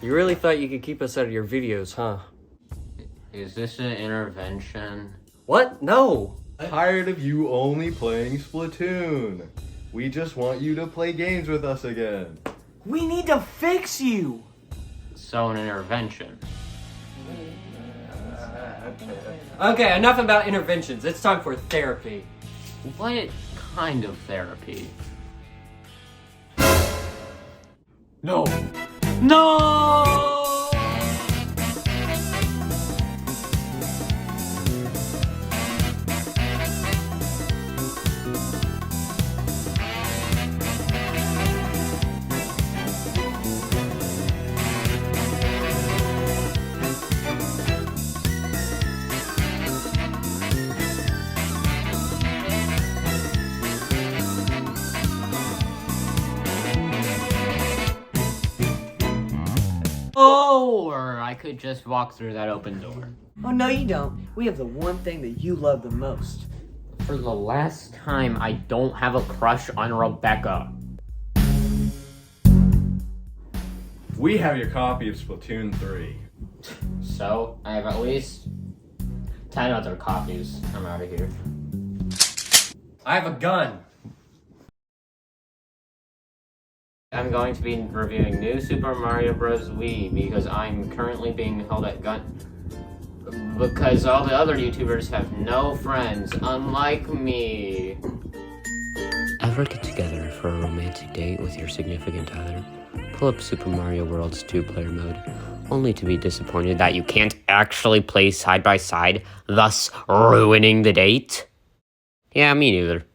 You really thought you could keep us out of your videos, huh? Is this an intervention? What? No! Tired of you only playing Splatoon. We just want you to play games with us again. We need to fix you! So an intervention. Okay, enough about interventions. It's time for therapy. What kind of therapy? No! No! Or I could just walk through that open door. Oh, no you don't. We have the one thing that you love the most. For the last time, I don't have a crush on Rebecca. We have your copy of Splatoon 3. So, I have at least 10 other copies. I'm out of here. I have a gun. I'm going to be reviewing New Super Mario Bros. Wii because I'm currently being held at gun... Because all the other YouTubers have no friends, unlike me. Ever get together for a romantic date with your significant other? Pull up Super Mario World's 2-player mode, only to be disappointed that you can't actually play side by side, thus ruining the date? Yeah, me neither.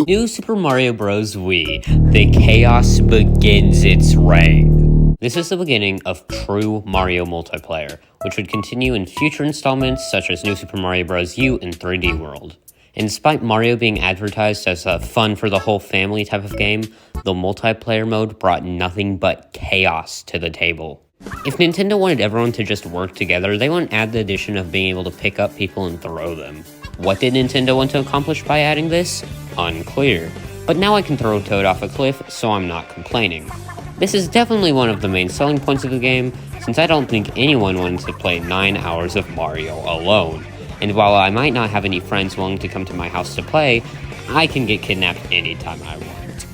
New Super Mario Bros. Wii. The chaos begins its reign. This is the beginning of true Mario multiplayer, which would continue in future installments such as New Super Mario Bros. U and 3D World. And despite Mario being advertised as a fun for the whole family type of game, the multiplayer mode brought nothing but chaos to the table. If Nintendo wanted everyone to just work together, they wouldn't add the addition of being able to pick up people and throw them. What did Nintendo want to accomplish by adding this? Unclear. But now I can throw Toad off a cliff, so I'm not complaining. This is definitely one of the main selling points of the game, since I don't think anyone wanted to play 9 hours of Mario alone. And while I might not have any friends willing to come to my house to play, I can get kidnapped anytime I want.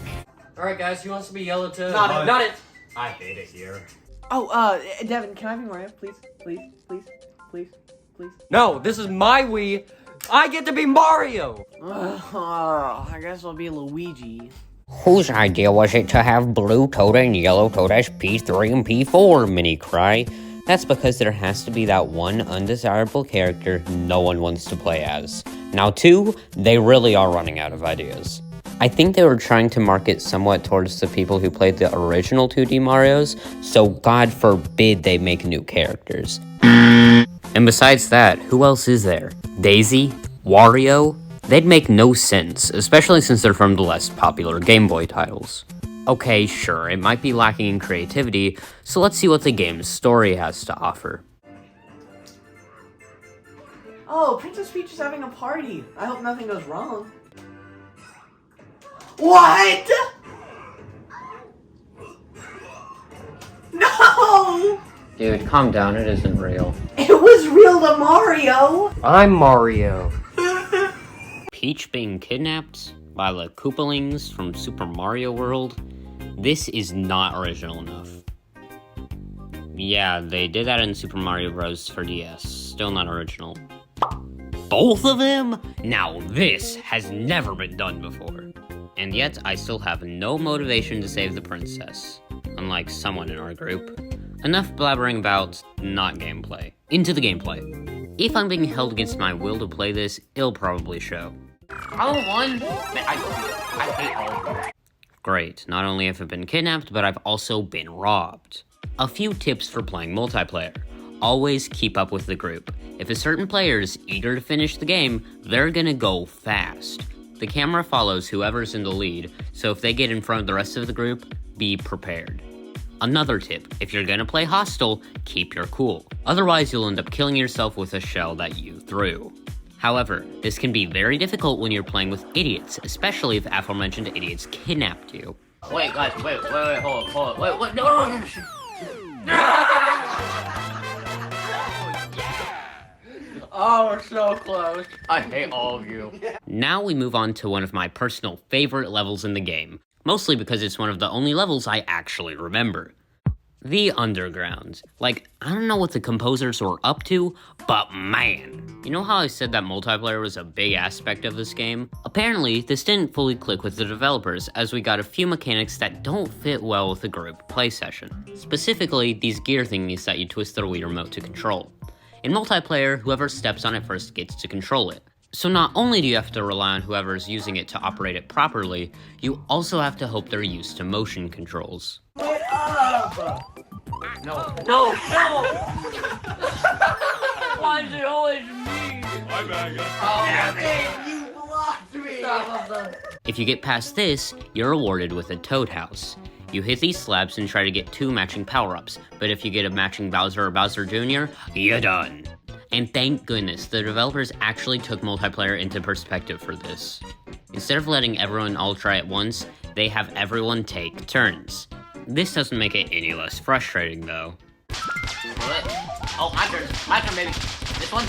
Alright guys, who wants to be yellow to... Not it. I hate it here. Oh, Devin, can I be Mario? Please, please, please, please, please. No, this is my Wii. I get to be Mario! I guess I'll be Luigi. Whose idea was it to have blue Toad and yellow Toad as P3 and P4, Mini Cry? That's because there has to be that one undesirable character no one wants to play as. Now 2, they really are running out of ideas. I think they were trying to market somewhat towards the people who played the original 2D Marios, so God forbid they make new characters. And besides that, who else is there? Daisy? Wario? They'd make no sense, especially since they're from the less popular Game Boy titles. Okay, sure, it might be lacking in creativity, so let's see what the game's story has to offer. Oh, Princess Peach is having a party. I hope nothing goes wrong. What? No! Dude, calm down, it isn't real. It was real to Mario! I'm Mario. Peach being kidnapped by the Koopalings from Super Mario World? This is not original enough. Yeah, they did that in Super Mario Bros. For DS. Still not original. Both of them? Now this has never been done before. And yet, I still have no motivation to save the princess. Unlike someone in our group. Enough blabbering about not gameplay. Into the gameplay. If I'm being held against my will to play this, it'll probably show. I hate all of them. Great, not only have I been kidnapped, but I've also been robbed. A few tips for playing multiplayer. Always keep up with the group. If a certain player is eager to finish the game, they're gonna go fast. The camera follows whoever's in the lead, so if they get in front of the rest of the group, be prepared. Another tip, if you're gonna play hostile, keep your cool. Otherwise, you'll end up killing yourself with a shell that you threw. However, this can be very difficult when you're playing with idiots, especially if aforementioned idiots kidnapped you. Wait, guys, wait, hold up, no. Oh, we're so close. I hate all of you. Now we move on to one of my personal favorite levels in the game, mostly because it's one of the only levels I actually remember. The Underground. Like, I don't know what the composers were up to, but man. You know how I said that multiplayer was a big aspect of this game? Apparently, this didn't fully click with the developers, as we got a few mechanics that don't fit well with a group play session. Specifically, these gear thingies that you twist the Wii remote to control. In multiplayer, whoever steps on it first gets to control it. So not only do you have to rely on whoever's using it to operate it properly, you also have to hope they're used to motion controls. Get up! No. Why is it always me? My bad, guys. Damn it! You blocked me! If you get past this, you're rewarded with a Toad House. You hit these slabs and try to get 2 matching power-ups, but if you get a matching Bowser or Bowser Jr., you're done. And thank goodness, the developers actually took multiplayer into perspective for this. Instead of letting everyone all try at once, they have everyone take turns. This doesn't make it any less frustrating, though. What? Oh, my turn, baby. This one.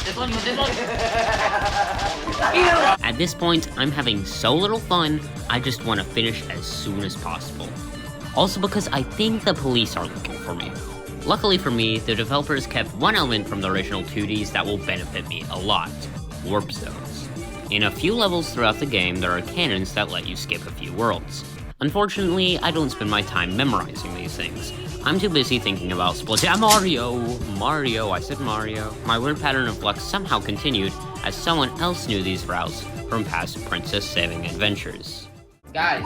At this point, I'm having so little fun, I just want to finish as soon as possible. Also because I think the police are looking for me. Luckily for me, the developers kept one element from the original 2Ds that will benefit me a lot: warp zones. In a few levels throughout the game, there are cannons that let you skip a few worlds. Unfortunately, I don't spend my time memorizing these things. I'm too busy thinking about Mario, I said Mario. My weird pattern of luck somehow continued, as someone else knew these routes from past princess saving adventures. Guys.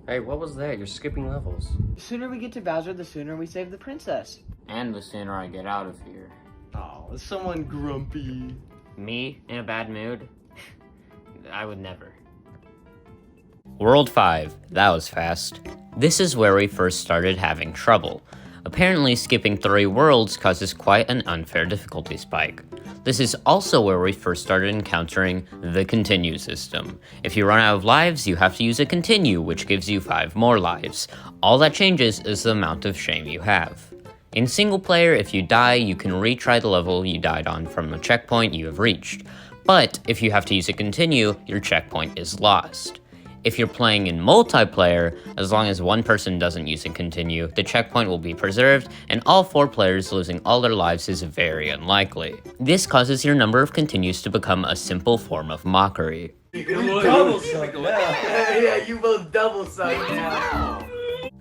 Hey, what was that? You're skipping levels. The sooner we get to Bowser, the sooner we save the princess. And the sooner I get out of here. Oh, is someone grumpy? Me, in a bad mood? I would never. World 5, that was fast. This is where we first started having trouble. Apparently, skipping 3 worlds causes quite an unfair difficulty spike. This is also where we first started encountering the continue system. If you run out of lives, you have to use a continue, which gives you 5 more lives. All that changes is the amount of shame you have. In single player, if you die, you can retry the level you died on from a checkpoint you have reached. But if you have to use a continue, your checkpoint is lost. If you're playing in multiplayer, as long as one person doesn't use a continue, the checkpoint will be preserved, and all 4 players losing all their lives is very unlikely. This causes your number of continues to become a simple form of mockery. You double suck now. Yeah, you both double suck now.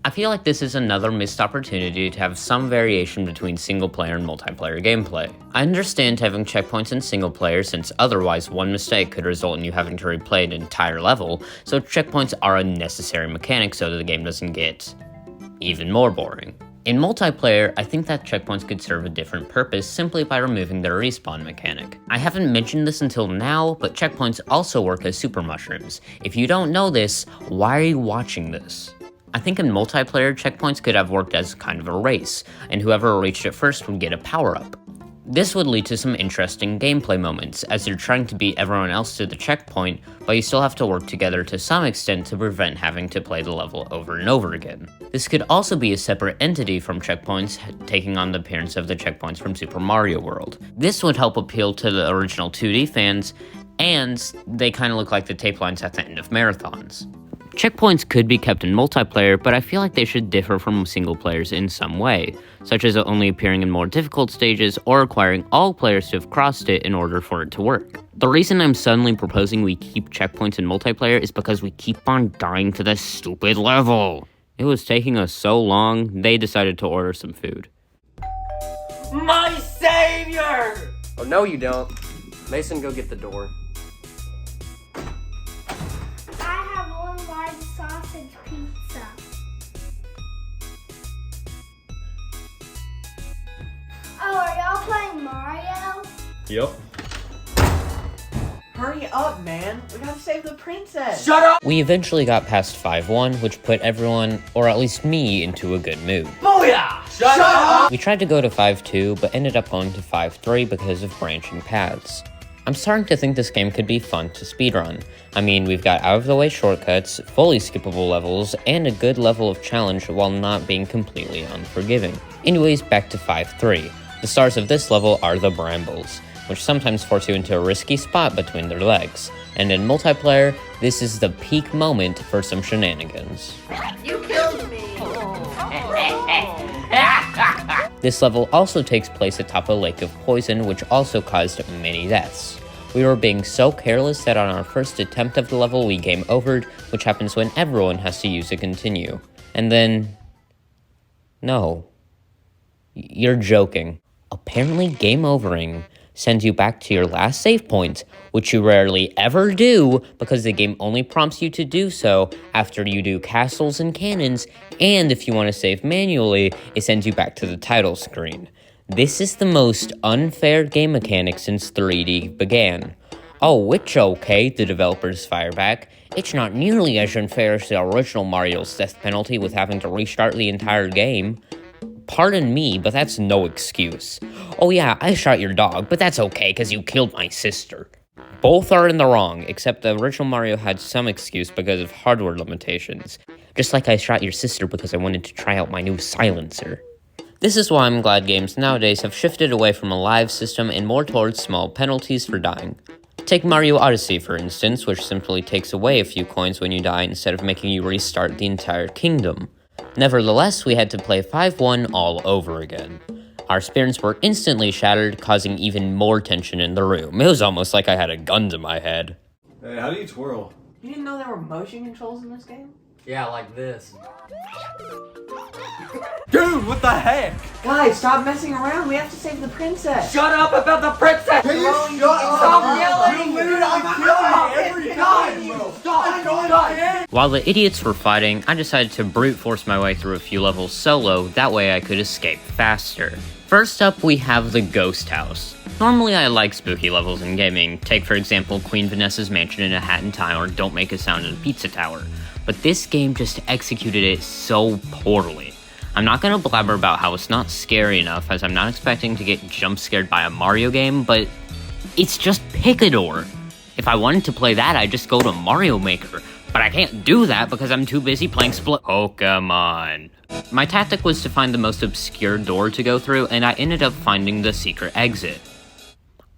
I feel like this is another missed opportunity to have some variation between single player and multiplayer gameplay. I understand having checkpoints in single player, since otherwise one mistake could result in you having to replay an entire level, so checkpoints are a necessary mechanic so that the game doesn't get even more boring. In multiplayer, I think that checkpoints could serve a different purpose simply by removing their respawn mechanic. I haven't mentioned this until now, but checkpoints also work as super mushrooms. If you don't know this, why are you watching this? I think in multiplayer, checkpoints could have worked as kind of a race, and whoever reached it first would get a power-up. This would lead to some interesting gameplay moments, as you're trying to beat everyone else to the checkpoint, but you still have to work together to some extent to prevent having to play the level over and over again. This could also be a separate entity from checkpoints, taking on the appearance of the checkpoints from Super Mario World. This would help appeal to the original 2D fans, and they kind of look like the tape lines at the end of marathons. Checkpoints could be kept in multiplayer, but I feel like they should differ from single players in some way, such as only appearing in more difficult stages or requiring all players to have crossed it in order for it to work. The reason I'm suddenly proposing we keep checkpoints in multiplayer is because we keep on dying to this stupid level. It was taking us so long, they decided to order some food. My savior! Oh, no you don't. Mason, go get the door. Sausage pizza. Oh, are y'all playing Mario? Yep. Hurry up, man. We gotta save the princess. Shut up! We eventually got past 5-1, which put everyone, or at least me, into a good mood. Booyah! Shut up! We tried to go to 5-2, but ended up going to 5-3 because of branching paths. I'm starting to think this game could be fun to speedrun. I mean, we've got out-of-the-way shortcuts, fully skippable levels, and a good level of challenge while not being completely unforgiving. Anyways, back to 5-3. The stars of this level are the brambles, which sometimes force you into a risky spot between their legs. And in multiplayer, this is the peak moment for some shenanigans. You killed me! This level also takes place atop a lake of poison, which also caused many deaths. We were being so careless that on our first attempt of the level we game overed, which happens when everyone has to use a continue. And then... no. You're joking. Apparently game overing sends you back to your last save point, which you rarely ever do because the game only prompts you to do so after you do castles and cannons, and if you want to save manually, it sends you back to the title screen. This is the most unfair game mechanic since 3D began. Oh, which okay, the developers fire back. It's not nearly as unfair as the original Mario's death penalty with having to restart the entire game. Pardon me, but that's no excuse. Oh yeah, I shot your dog, but that's okay because you killed my sister. Both are in the wrong, except the original Mario had some excuse because of hardware limitations. Just like I shot your sister because I wanted to try out my new silencer. This is why I'm glad games nowadays have shifted away from a live system and more towards small penalties for dying. Take Mario Odyssey for instance, which simply takes away a few coins when you die instead of making you restart the entire kingdom. Nevertheless, we had to play 5-1 all over again. Our spirits were instantly shattered, causing even more tension in the room. It was almost like I had a gun to my head. Hey, how do you twirl? You didn't know there were motion controls in this game? Yeah, like this. Dude, what the heck? Guys, stop messing around. We have to save the princess. Shut up about the princess! Can you shut up? Stop yelling! You literally kill me every time, bro! Stop! While the idiots were fighting, I decided to brute force my way through a few levels solo, that way I could escape faster. First up, we have the Ghost House. Normally I like spooky levels in gaming, take for example Queen Vanessa's mansion in a Hat in Time or Don't Make a Sound in a Pizza Tower, but this game just executed it so poorly. I'm not gonna blabber about how it's not scary enough, as I'm not expecting to get jump scared by a Mario game, but it's just Picador. If I wanted to play that, I'd just go to Mario Maker, but I can't do that because I'm too busy playing Pokemon. My tactic was to find the most obscure door to go through, and I ended up finding the secret exit.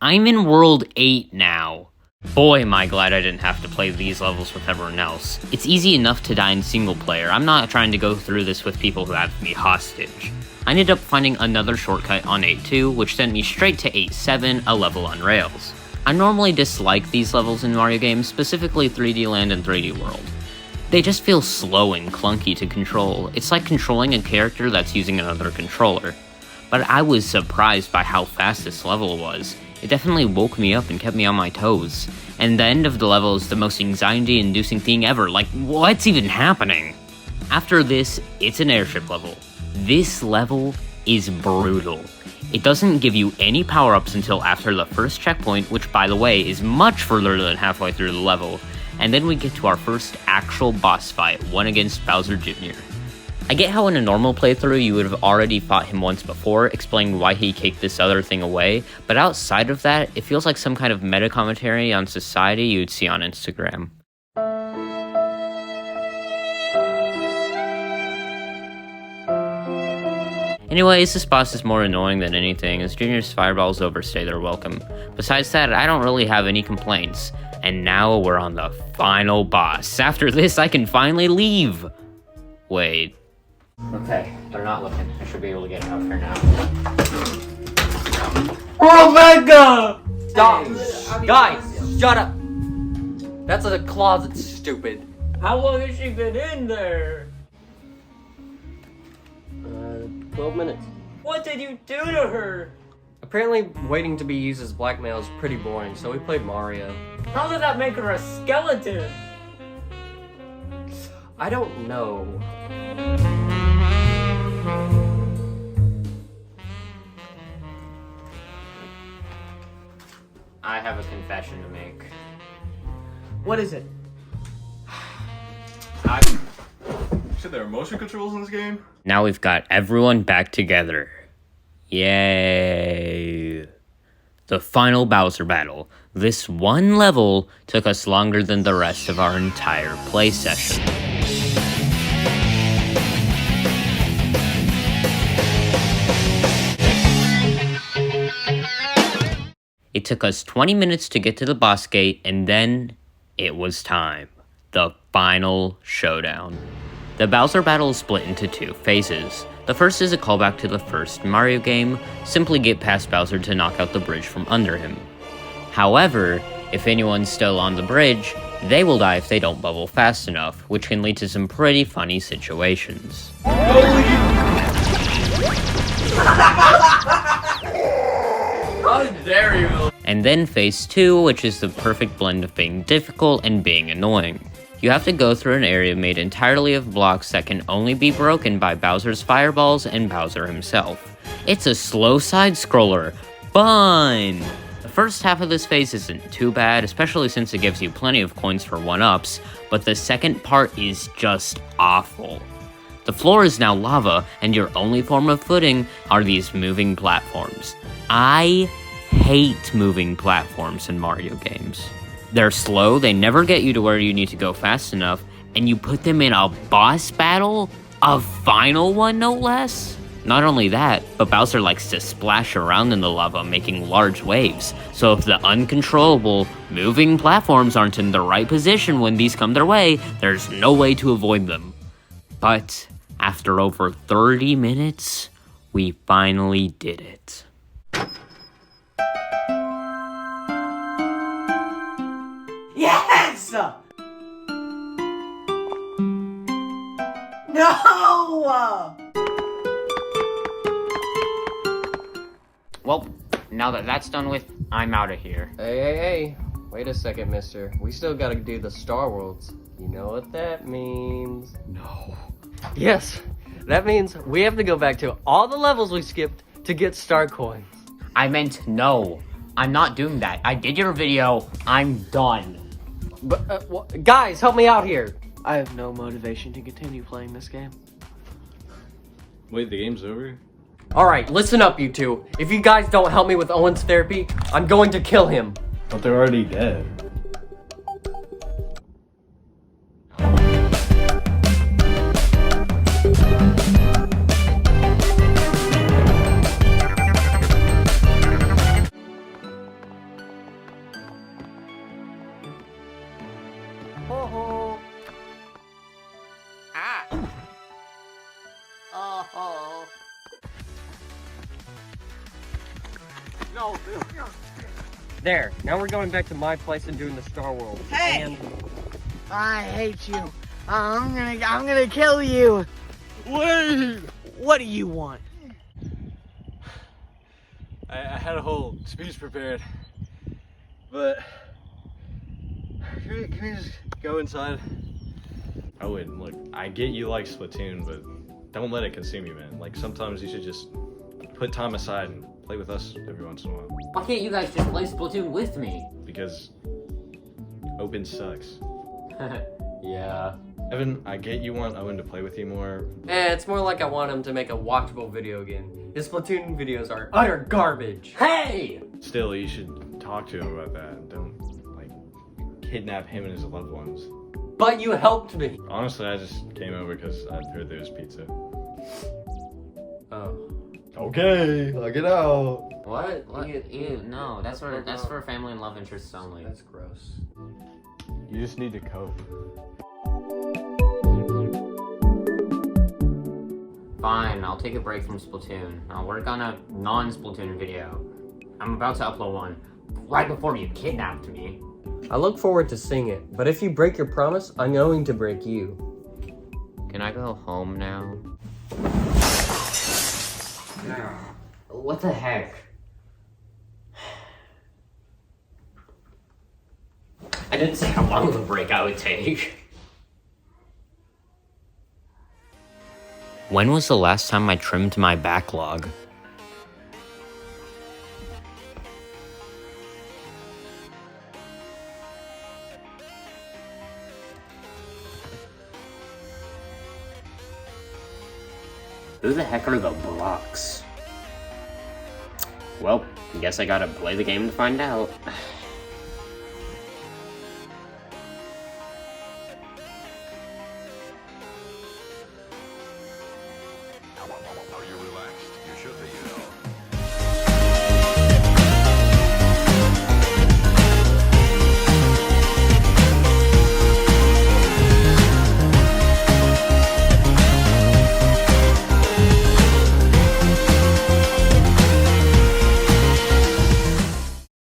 I'm in World 8 now. Boy, am I glad I didn't have to play these levels with everyone else. It's easy enough to die in single player. I'm not trying to go through this with people who have me hostage. I ended up finding another shortcut on 8-2, which sent me straight to 8-7, a level on rails. I normally dislike these levels in Mario games, specifically 3D Land and 3D World. They just feel slow and clunky to control. It's like controlling a character that's using another controller. But I was surprised by how fast this level was. It definitely woke me up and kept me on my toes. And the end of the level is the most anxiety-inducing thing ever. Like, what's even happening? After this, it's an airship level. This level is brutal. It doesn't give you any power-ups until after the first checkpoint, which by the way is much further than halfway through the level. And then we get to our first actual boss fight, one against Bowser Jr. I get how in a normal playthrough you would have already fought him once before, explaining why he kicked this other thing away, but outside of that, it feels like some kind of meta commentary on society you'd see on Instagram. Anyways, this boss is more annoying than anything, as Junior's fireballs overstay their welcome. Besides that, I don't really have any complaints. And now we're on the final boss. After this, I can finally leave. Wait. Okay, they're not looking. I should be able to get out here now. Omega! Stop! Guys, shut up! That's a closet, stupid. How long has she been in there? 12 minutes. What did you do to her? Apparently, waiting to be used as blackmail is pretty boring, so we played Mario. How did that make her a skeleton? I don't know. I have a confession to make. What is it? So there are motion controls in this game? Now we've got everyone back together. Yay. The final Bowser battle. This one level took us longer than the rest of our entire play session. It took us 20 minutes to get to the boss gate, and then it was time. The final showdown. The Bowser battle is split into two phases. The first is a callback to the first Mario game, simply get past Bowser to knock out the bridge from under him. However, if anyone's still on the bridge, they will die if they don't bubble fast enough, which can lead to some pretty funny situations. How dare you! And then phase 2, which is the perfect blend of being difficult and being annoying. You have to go through an area made entirely of blocks that can only be broken by Bowser's fireballs and Bowser himself. It's a slow side-scroller. Fun! The first half of this phase isn't too bad, especially since it gives you plenty of coins for 1-ups, but the second part is just awful. The floor is now lava, and your only form of footing are these moving platforms. I hate moving platforms in Mario games. They're slow, they never get you to where you need to go fast enough, and you put them in a boss battle? A final one, no less? Not only that, but Bowser likes to splash around in the lava, making large waves. So if the uncontrollable, moving platforms aren't in the right position when these come their way, there's no way to avoid them. But after over 30 minutes, we finally did it. Yes! No! Well, now that that's done with, I'm out of here. Hey. Wait a second, mister. We still gotta do the Star Worlds. You know what that means? No. Yes, that means we have to go back to all the levels we skipped to get star coins. I meant no. I'm not doing that. I did your video. I'm done. But, guys, help me out here. I have no motivation to continue playing this game. Wait, the game's over? Alright, listen up, you two. If you guys don't help me with Owen's therapy, I'm going to kill him. But they're already dead. There, now we're going back to my place and doing the Star World. Hey! And I hate you. I'm gonna kill you. wait! What do you want? I had a whole speech prepared, but can we just go inside? I wouldn't. Look, I get you like Splatoon, but don't let it consume you, man. Like, sometimes you should just put time aside and play with us every once in a while. Why can't you guys just play Splatoon with me? Because open sucks. Yeah. Evan, I get you want Owen to play with you more. it's more like I want him to make a watchable video again. His Splatoon videos are utter garbage. Hey! Still, you should talk to him about that. Don't, like, kidnap him and his loved ones. But you helped me. Honestly, I just came over because I heard there was pizza. Oh. Okay, look it out. What? Ew, no. That's for family and love interests only. That's gross. You just need to cope. Fine, I'll take a break from Splatoon. I'll work on a non-Splatoon video. I'm about to upload one right before you kidnapped me. I look forward to seeing it, but if you break your promise, I'm going to break you. Can I go home now? What the heck? I didn't say how long of a break I would take. When was the last time I trimmed my backlog? Who the heck are the blocks? Well, Guess I gotta play the game to find out. Are you relaxed? You should be, you know.